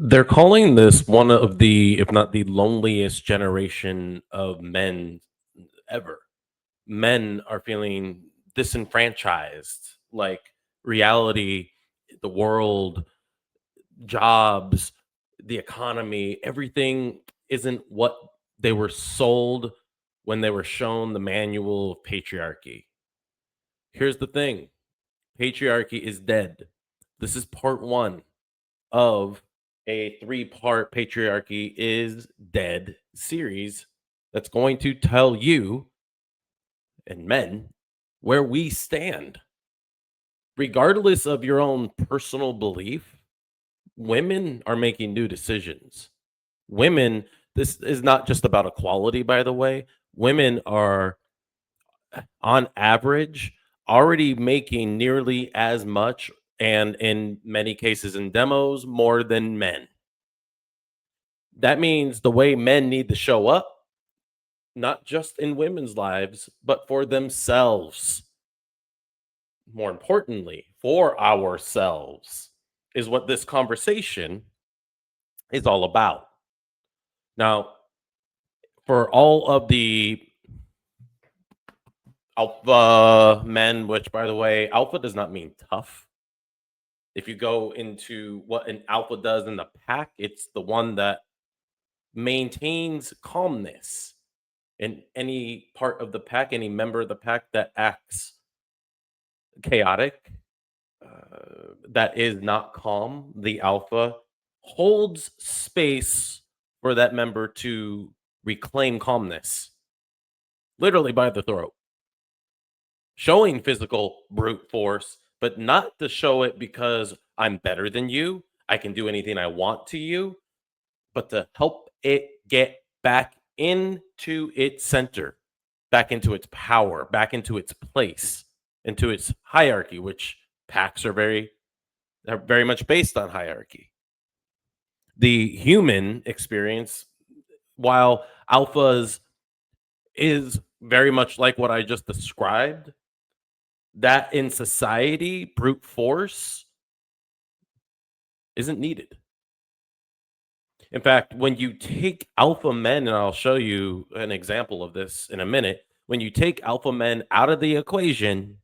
They're calling this one of the, if not the loneliest generation of men ever. Men are feeling disenfranchised, like reality, the world, jobs, the economy, everything isn't what they were sold when they were shown the manual of patriarchy. Here's the thing: patriarchy is dead. This is part one of a three-part patriarchy is dead series that's going to tell you and men where we stand. Regardless of your own personal belief, women are making new decisions. Women, this is not just about equality, by the way. Women are, on average, already making nearly as much, and in many cases in demos, more than men. That means the way men need to show up, not just in women's lives, but for themselves. More importantly, for ourselves, is what this conversation is all about. Now, for all of the alpha men, which by the way, alpha does not mean tough. If you go into what an alpha does in the pack, it's the one that maintains calmness in any part of the pack, any member of the pack that acts chaotic, that is not calm, the alpha holds space for that member to reclaim calmness, literally by the throat, showing physical brute force, but not to show it because I'm better than you, I can do anything I want to you, but to help it get back into its center, back into its power, back into its place, into its hierarchy, which packs are very much based on hierarchy. The human experience, while alphas is very much like what I just described, that in society, brute force isn't needed. In fact, when you take alpha men, and I'll show you an example of this in a minute, when you take alpha men out of the equation,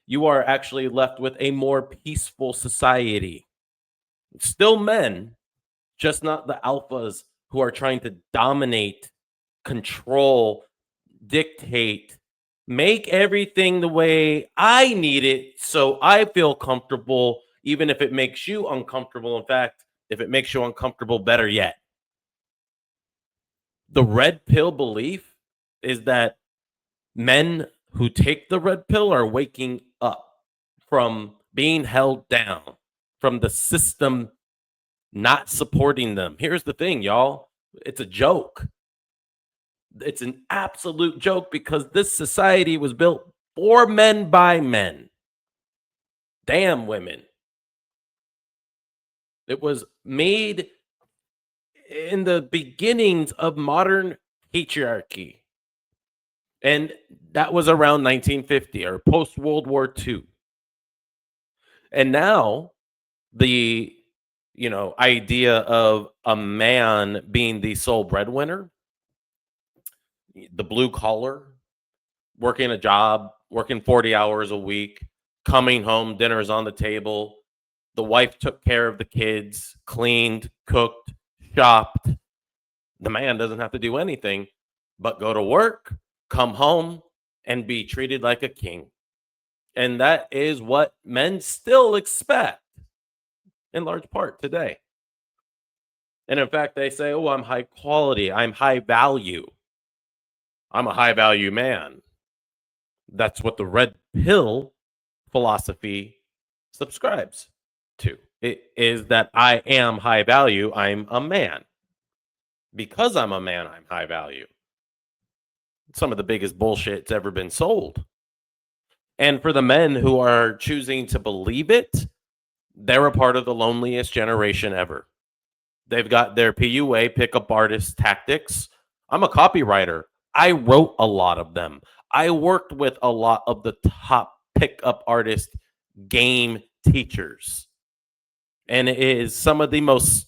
you are actually left with a more peaceful society. Still men, just not the alphas who are trying to dominate, control, dictate, make everything the way I need it so I feel comfortable, even if it makes you uncomfortable. In fact, if it makes you uncomfortable, better yet. The red pill belief is that men who take the red pill are waking up from being held down, from the system not supporting them. Here's the thing, y'all, it's a joke. It's an absolute joke because this society was built for men by men. Damn women. It was made in the beginnings of modern patriarchy. And that was around 1950 or post World War II. And now the idea of a man being the sole breadwinner, the blue collar, working a job, working 40 hours a week, coming home, dinner's on the table. The wife took care of the kids, cleaned, cooked, shopped. The man doesn't have to do anything but go to work, come home, and be treated like a king. And that is what men still expect in large part today. And in fact, they say, oh, I'm high quality, I'm high value, I'm a high value man. That's what the red pill philosophy subscribes to. It is that I am high value, I'm a man. Because I'm a man, I'm high value. Some of the biggest bullshit that's ever been sold. And for the men who are choosing to believe it, they're a part of the loneliest generation ever. They've got their PUA, pickup artist tactics. I'm a copywriter. I wrote a lot of them. I worked with a lot of the top pickup artist game teachers. And it is some of the most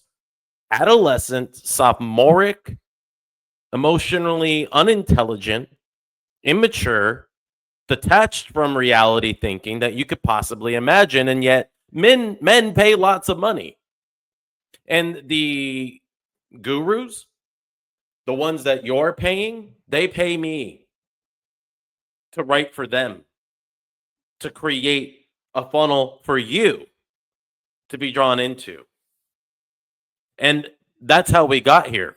adolescent, sophomoric, emotionally unintelligent, immature, detached from reality thinking that you could possibly imagine. And yet men pay lots of money. And the gurus, the ones that you're paying, they pay me to write for them, to create a funnel for you to be drawn into. And that's how we got here.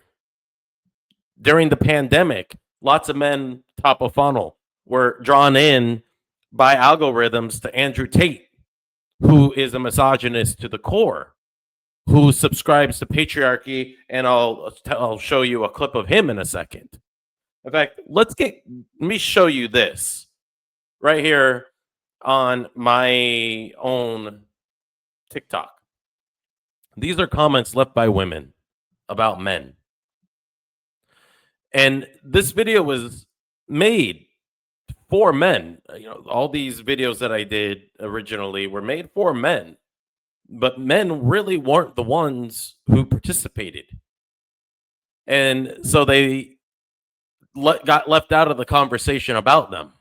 During the pandemic, lots of men top of funnel were drawn in by algorithms to Andrew Tate, who is a misogynist to the core, who subscribes to patriarchy, and I'll show you a clip of him in a second. In fact, let me show you this right here on my own TikTok. These are comments left by women about men. And this video was made for men. All these videos that I did originally were made for men, but men really weren't the ones who participated. And so they got left out of the conversation about them.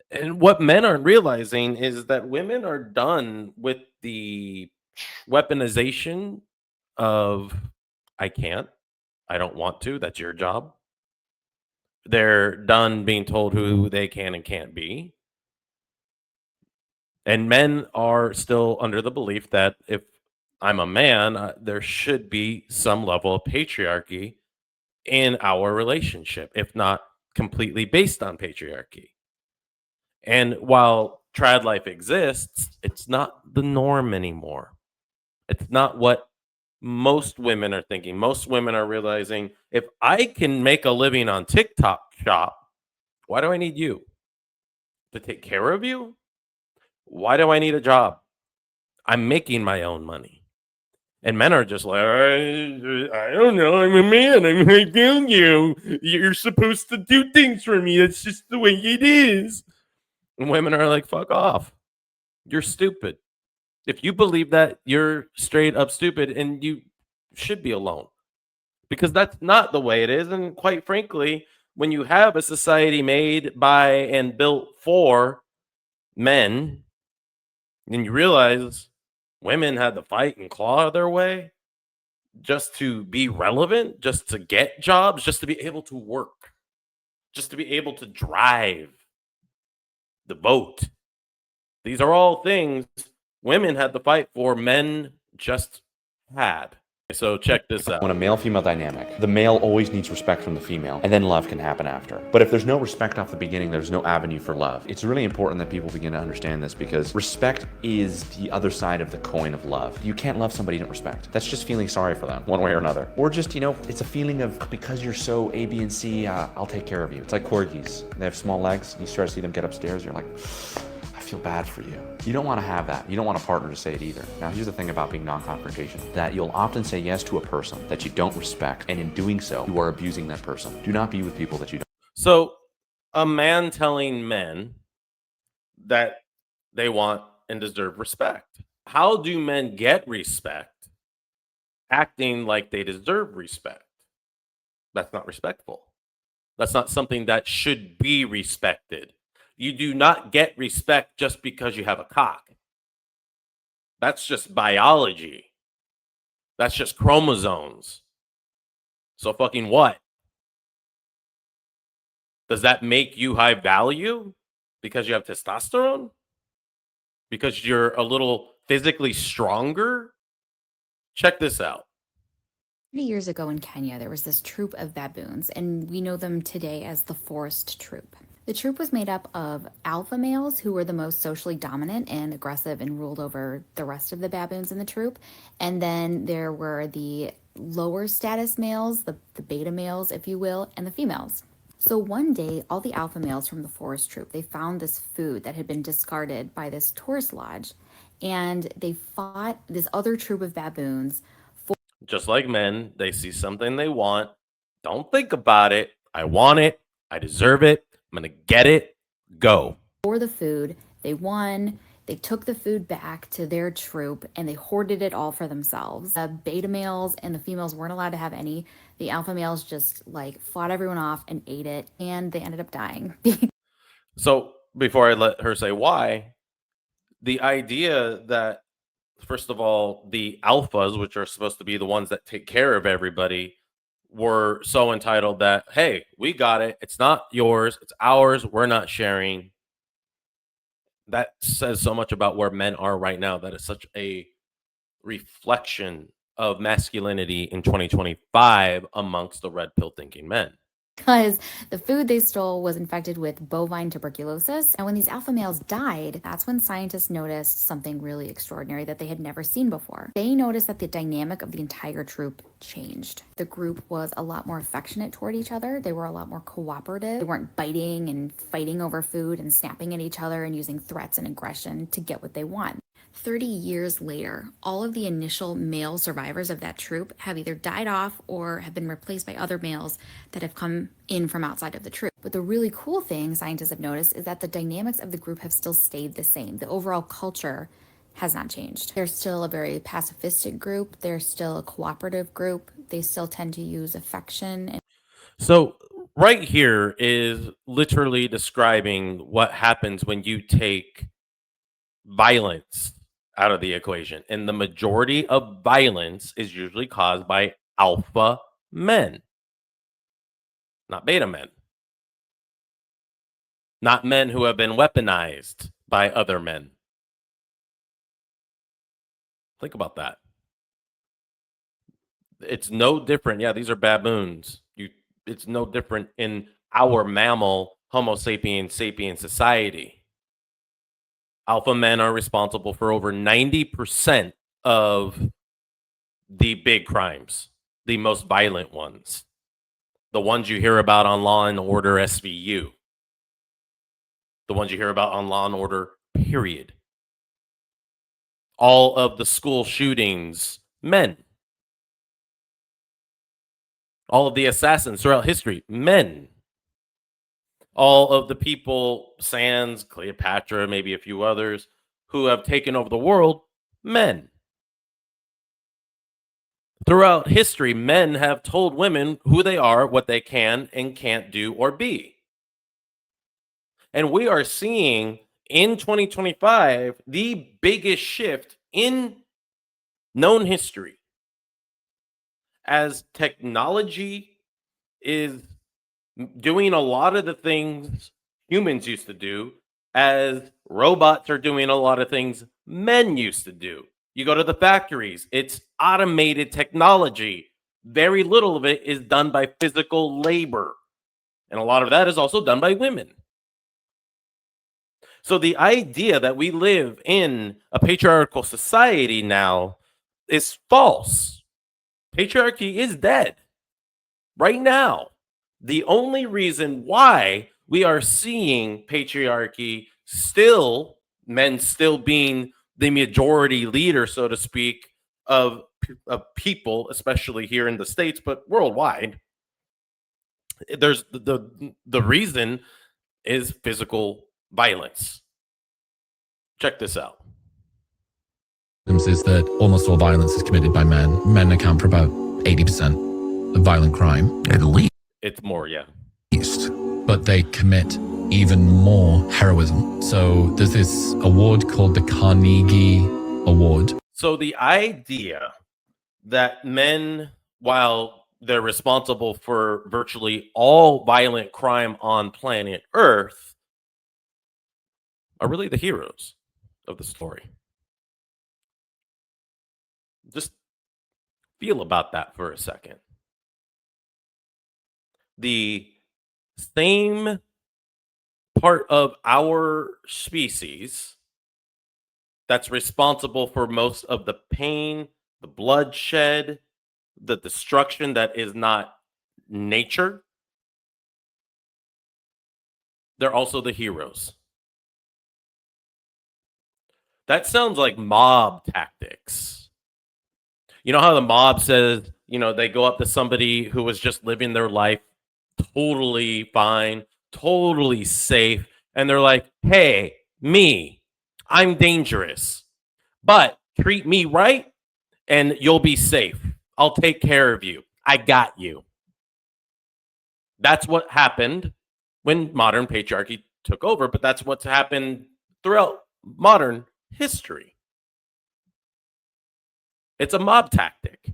And what men aren't realizing is that women are done with the weaponization of I can't, I don't want to, that's your job. They're done being told who they can and can't be. And men are still under the belief that if I'm a man, there should be some level of patriarchy in our relationship, if not completely based on patriarchy. And while trad life exists, it's not the norm anymore. It's not what most women are thinking. Most women are realizing if I can make a living on TikTok shop, why do I need you to take care of you? Why do I need a job? I'm making my own money. And men are just like, I don't know. I'm a man. I'm like, you're supposed to do things for me. That's just the way it is. And women are like, fuck off. You're stupid. If you believe that, you're straight up stupid and you should be alone because that's not the way it is. And quite frankly, when you have a society made by and built for men, then you realize women had to fight and claw their way just to be relevant, just to get jobs, just to be able to work, just to be able to drive the boat. These are all things women had to fight for, men just had. So check this out. When a male-female dynamic, the male always needs respect from the female, and then love can happen after. But if there's no respect off the beginning, there's no avenue for love. It's really important that people begin to understand this because respect is the other side of the coin of love. You can't love somebody you don't respect. That's just feeling sorry for them, one way or another. Or just, it's a feeling of, because you're so A, B, and C, I'll take care of you. It's like corgis. They have small legs. You start to see them get upstairs, you're like, I feel bad for you. You don't want to have that. You don't want a partner to say it either. Now, here's the thing about being non-confrontational, that you'll often say yes to a person that you don't respect, and in doing so, you are abusing that person. Do not be with people that you don't. So, a man telling men that they want and deserve respect. How do men get respect? Acting like they deserve respect. That's not respectful. That's not something that should be respected. You do not get respect just because you have a cock. That's just biology. That's just chromosomes. So fucking what? Does that make you high value because you have testosterone? Because you're a little physically stronger? Check this out. 30 years ago in Kenya, there was this troop of baboons, and we know them today as the forest troop. The troop was made up of alpha males who were the most socially dominant and aggressive and ruled over the rest of the baboons in the troop. And then there were the lower status males, the beta males, if you will, and the females. So one day, all the alpha males from the forest troop, they found this food that had been discarded by this tourist lodge, and they fought this other troop of baboons. Just like men, they see something they want. Don't think about it. I want it. I deserve it. I'm going to get it. Go. For the food, they won. They took the food back to their troop and they hoarded it all for themselves. The beta males and the females weren't allowed to have any. The alpha males just like fought everyone off and ate it, and they ended up dying. So before I let her say why, the idea that, first of all, the alphas, which are supposed to be the ones that take care of everybody, were so entitled that, hey, we got it. It's not yours. It's ours. We're not sharing. That says so much about where men are right now. That is such a reflection of masculinity in 2025 amongst the red pill thinking men. Because the food they stole was infected with bovine tuberculosis. And when these alpha males died, that's when scientists noticed something really extraordinary that they had never seen before. They noticed that the dynamic of the entire troop changed. The group was a lot more affectionate toward each other. They were a lot more cooperative. They weren't biting and fighting over food and snapping at each other and using threats and aggression to get what they want. 30 years later, all of the initial male survivors of that troop have either died off or have been replaced by other males that have come in from outside of the troop. But the really cool thing scientists have noticed is that the dynamics of the group have still stayed the same. The overall culture has not changed. They're still a very pacifistic group. They're still a cooperative group. They still tend to use affection. So right here is literally describing what happens when you take violence out of the equation. And the majority of violence is usually caused by alpha men, not beta men, not men who have been weaponized by other men. Think about that. It's no different. Yeah, these are baboons. It's no different in our mammal Homo sapiens sapien society. Alpha men are responsible for over 90% of the big crimes, the most violent ones, the ones you hear about on Law and Order SVU, the ones you hear about on Law and Order, period. All of the school shootings, men. All of the assassins throughout history, men. All of the people, Sands, Cleopatra, maybe a few others, who have taken over the world, men. Throughout history, men have told women who they are, what they can and can't do or be. And we are seeing in 2025 the biggest shift in known history as technology is doing a lot of the things humans used to do, as robots are doing a lot of things men used to do. You go to the factories, it's automated technology. Very little of it is done by physical labor. And a lot of that is also done by women. So the idea that we live in a patriarchal society now is false. Patriarchy is dead right now. The only reason why we are seeing patriarchy still, men still being the majority leader, so to speak, of people, especially here in the States, but worldwide, there's the reason is physical violence. Check this out. Is that almost all violence is committed by men. Men account for about 80% of violent crime. At least. It's more, yeah. But they commit even more heroism. So there's this award called the Carnegie Award. So the idea that men, while they're responsible for virtually all violent crime on planet Earth, are really the heroes of the story. Just feel about that for a second. The same part of our species that's responsible for most of the pain, the bloodshed, the destruction that is not nature, they're also the heroes. That sounds like mob tactics. You know how the mob says, they go up to somebody who was just living their life totally fine, totally safe, and they're like, hey, me, I'm dangerous, but treat me right and you'll be safe. I'll take care of you. I got you. That's what happened when modern patriarchy took over, but that's what's happened throughout modern history. It's a mob tactic.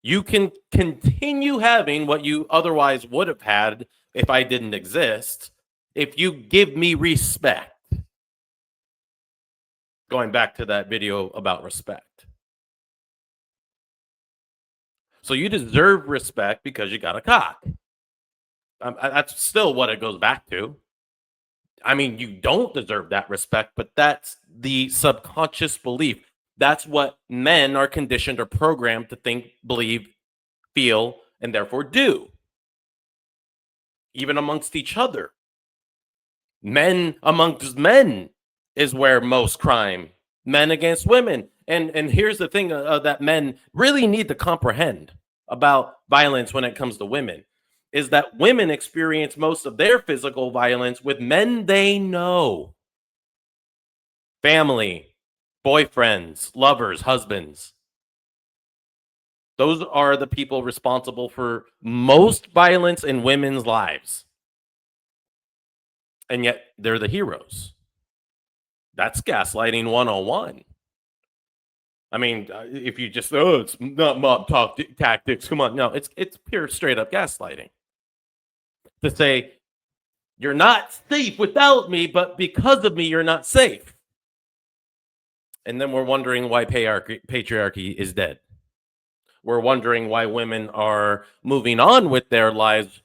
You can continue having what you otherwise would have had if I didn't exist if you give me respect. Going back to that video about respect. So you deserve respect because you got a cock. That's still what it goes back to. I mean, you don't deserve that respect, but that's the subconscious belief. That's what men are conditioned or programmed to think, believe, feel, and therefore do. Even amongst each other. Men amongst men is where most crime, men against women. And here's the thing that men really need to comprehend about violence when it comes to women is that women experience most of their physical violence with men they know. Family, boyfriends, lovers, husbands. Those are the people responsible for most violence in women's lives. And yet they're the heroes. That's gaslighting 101. I mean, if you just, it's not mob talk tactics. Come on. No, it's pure straight up gaslighting. To say, you're not safe without me, but because of me, you're not safe. And then we're wondering why patriarchy is dead. We're wondering why women are moving on with their lives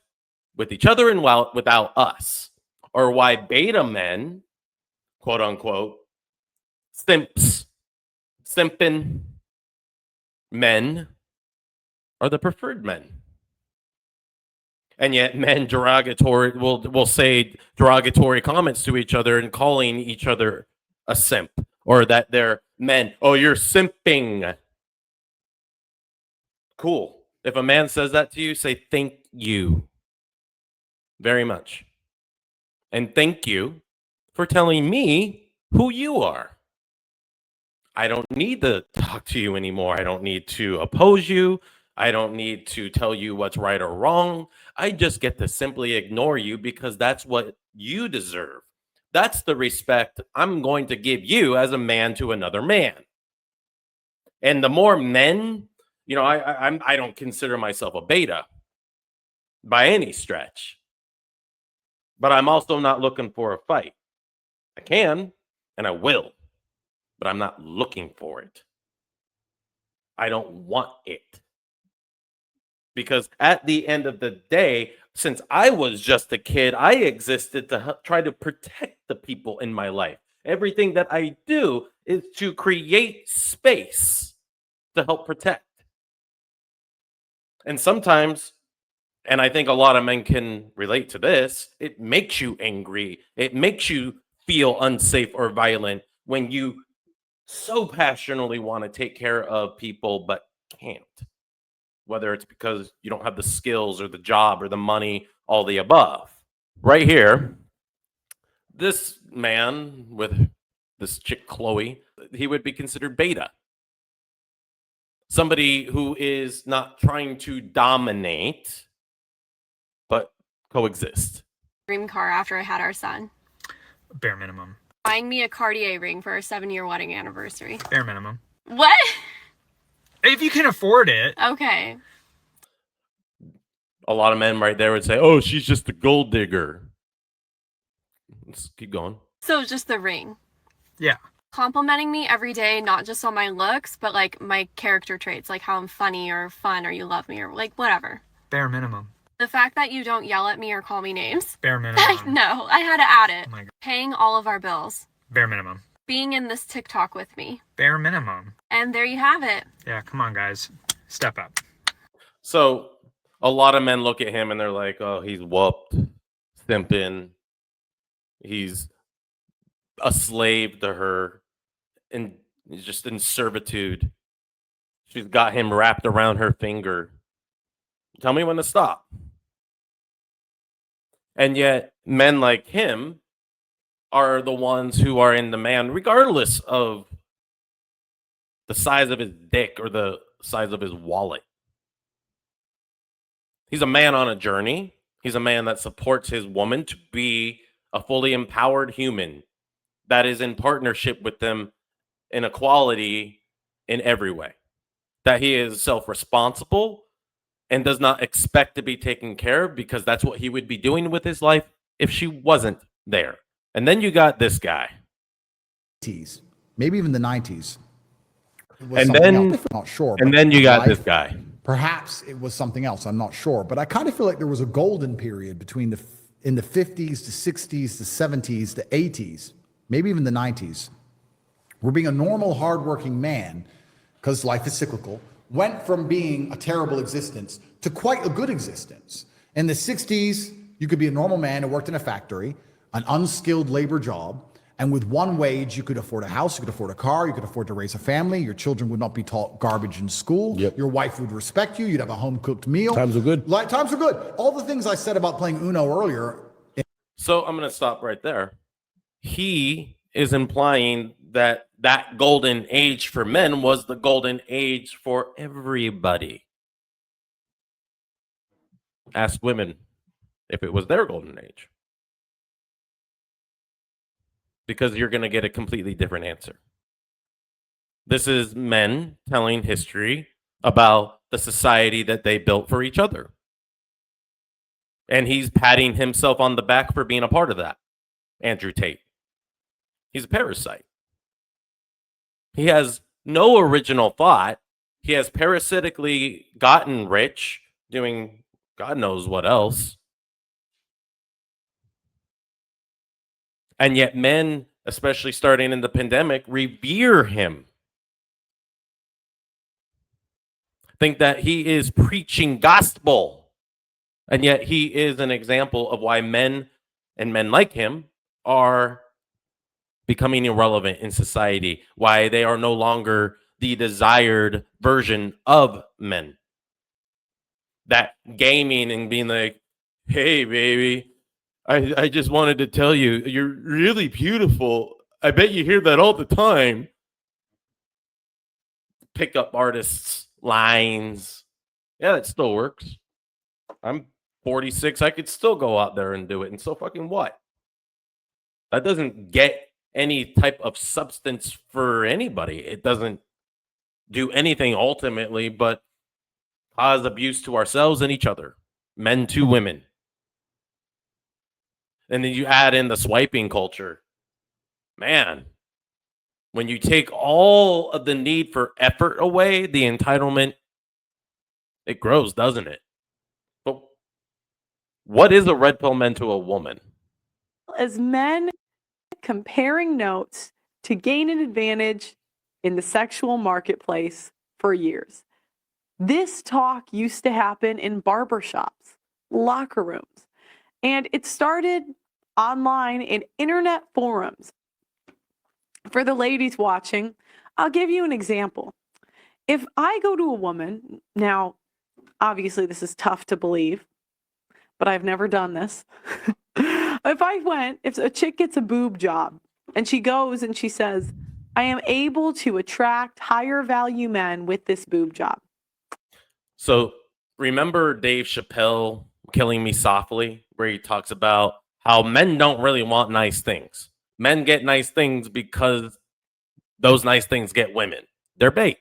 with each other and without us. Or why beta men, quote unquote, simping men are the preferred men. And yet men will say derogatory comments to each other and calling each other a simp or that they're men. Oh, you're simping. Cool. If a man says that to you, say thank you very much. And thank you for telling me who you are. I don't need to talk to you anymore. I don't need to oppose you. I don't need to tell you what's right or wrong. I just get to simply ignore you because that's what you deserve. That's the respect I'm going to give you as a man to another man. And the more men, I don't consider myself a beta by any stretch. But I'm also not looking for a fight. I can and I will, but I'm not looking for it. I don't want it. Because at the end of the day, since I was just a kid, I existed to try to protect the people in my life. Everything that I do is to create space to help protect. And sometimes, and I think a lot of men can relate to this, it makes you angry. It makes you feel unsafe or violent when you so passionately want to take care of people but can't. Whether it's because you don't have the skills or the job or the money, all the above. Right here, this man with this chick, Chloe, he would be considered beta. Somebody who is not trying to dominate, but coexist. Dream car after I had our son. Bare minimum. Buying me a Cartier ring for our 7-year wedding anniversary. Bare minimum. What? If you can afford it. Okay. A lot of men right there would say, oh, she's just a gold digger. Let's keep going. So just the ring. Yeah. Complimenting me every day, not just on my looks, but like my character traits, like how I'm funny or fun or you love me or like whatever. Bare minimum. The fact that you don't yell at me or call me names. Bare minimum. No, I had to add it. Oh my God. Paying all of our bills. Bare minimum. Being in this TikTok with me. Bare minimum. And there you have it. Yeah, come on, guys. Step up. So a lot of men look at him and they're like, oh, he's whooped, simping. He's a slave to her and he's just in servitude. She's got him wrapped around her finger. Tell me when to stop. And yet men like him are the ones who are in demand, regardless of the size of his dick or the size of his wallet. He's a man on a journey. He's a man that supports his woman to be a fully empowered human that is in partnership with them in equality in every way. That he is self-responsible and does not expect to be taken care of, because that's what he would be doing with his life if she wasn't there. And then you got this guy. Maybe even the 90s. And then, I'm not sure. And then you got this guy. Perhaps it was something else. I'm not sure. But I kind of feel like there was a golden period between in the 50s to 60s to 70s to 80s, maybe even the 90s, where being a normal, hardworking man, because life is cyclical, went from being a terrible existence to quite a good existence. In the 60s, you could be a normal man who worked in a factory, an unskilled labor job, and with one wage, you could afford a house, you could afford a car, you could afford to raise a family, your children would not be taught garbage in school, your wife would respect you, you'd have a home-cooked meal. Times were good. Times were good. All the things I said about playing Uno earlier. So I'm going to stop right there. He is implying that that golden age for men was the golden age for everybody. Ask women if it was their golden age, because you're going to get a completely different answer. This is men telling history about the society that they built for each other. And he's patting himself on the back for being a part of that. Andrew Tate. He's a parasite. He has no original thought. He has parasitically gotten rich doing God knows what else. And yet men, especially starting in the pandemic, revere him. Think that he is preaching gospel. And yet he is an example of why men and men like him are becoming irrelevant in society, why they are no longer the desired version of men. That gaming and being like, hey, baby, I just wanted to tell you, you're really beautiful. I bet you hear that all the time. Pickup artists, lines. Yeah, that still works. I'm 46. I could still go out there and do it. And so fucking what? That doesn't get any type of substance for anybody. It doesn't do anything ultimately but cause abuse to ourselves and each other, men to women. And then you add in the swiping culture. Man, when you take all of the need for effort away, the entitlement, it grows, doesn't it? But what is a red pill meant to a woman? As men comparing notes to gain an advantage in the sexual marketplace for years. This talk used to happen in barbershops, locker rooms, and it started online in internet forums. For the ladies watching, I'll give you an example. If I go to a woman, now, obviously this is tough to believe, but I've never done this. If a chick gets a boob job and she goes and she says, I am able to attract higher value men with this boob job. So remember Dave Chappelle, Killing Me Softly, where he talks about how men don't really want nice things. Men get nice things because those nice things get women. They're bait.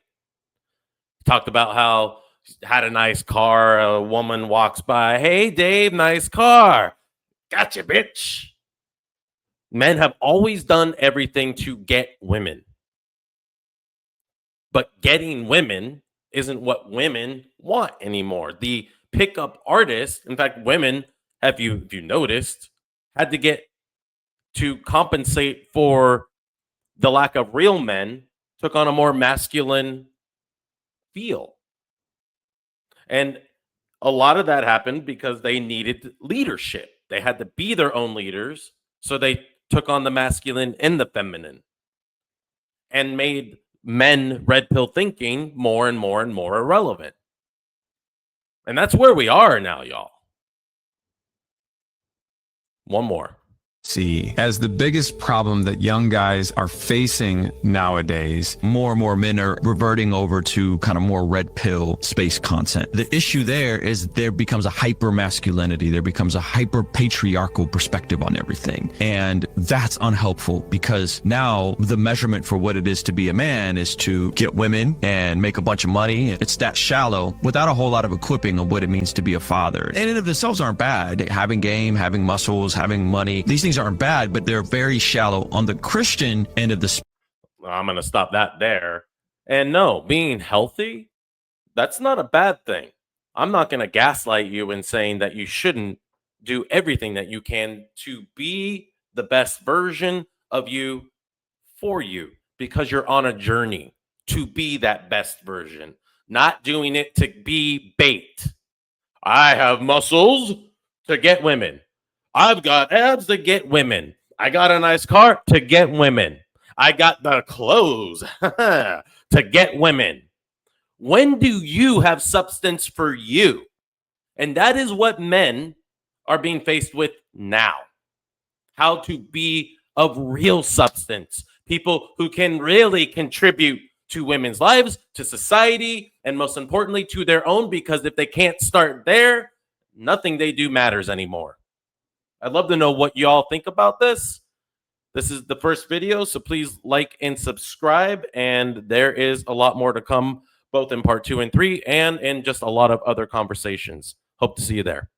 He talked about how he had a nice car. A woman walks by. Hey, Dave, nice car. Gotcha, bitch. Men have always done everything to get women. But getting women isn't what women want anymore. The pickup artists, in fact, women, if you noticed, had to get to compensate for the lack of real men, took on a more masculine feel. And a lot of that happened because they needed leadership. They had to be their own leaders. So they took on the masculine and the feminine and made men red pill thinking more and more and more irrelevant. And that's where we are now, y'all. One more. see as the biggest problem that young guys are facing nowadays. More and more men are reverting over to kind of more red pill space content. The issue there is there becomes a hyper masculinity. There becomes a hyper patriarchal perspective on everything. And that's unhelpful because now the measurement for what it is to be a man is to get women and make a bunch of money. It's that shallow without a whole lot of equipping of what it means to be a father. And in and of themselves aren't bad. Having game, having muscles, having money, these things aren't bad, but they're very shallow. On the Christian end of the I'm going to stop that there. And no, being healthy, that's not a bad thing. I'm not going to gaslight you in saying that you shouldn't do everything that you can to be the best version of you for you, because you're on a journey to be that best version, not doing it to be bait. I have muscles to get women. I've got abs to get women. I got a nice car to get women. I got the clothes to get women. When do you have substance for you? And that is what men are being faced with now. How to be of real substance. People who can really contribute to women's lives, to society, and most importantly, to their own, because if they can't start there, nothing they do matters anymore. I'd love to know what y'all think about this. This is the first video, so please like and subscribe. And there is a lot more to come, both in part 2 and 3, and in just a lot of other conversations. Hope to see you there.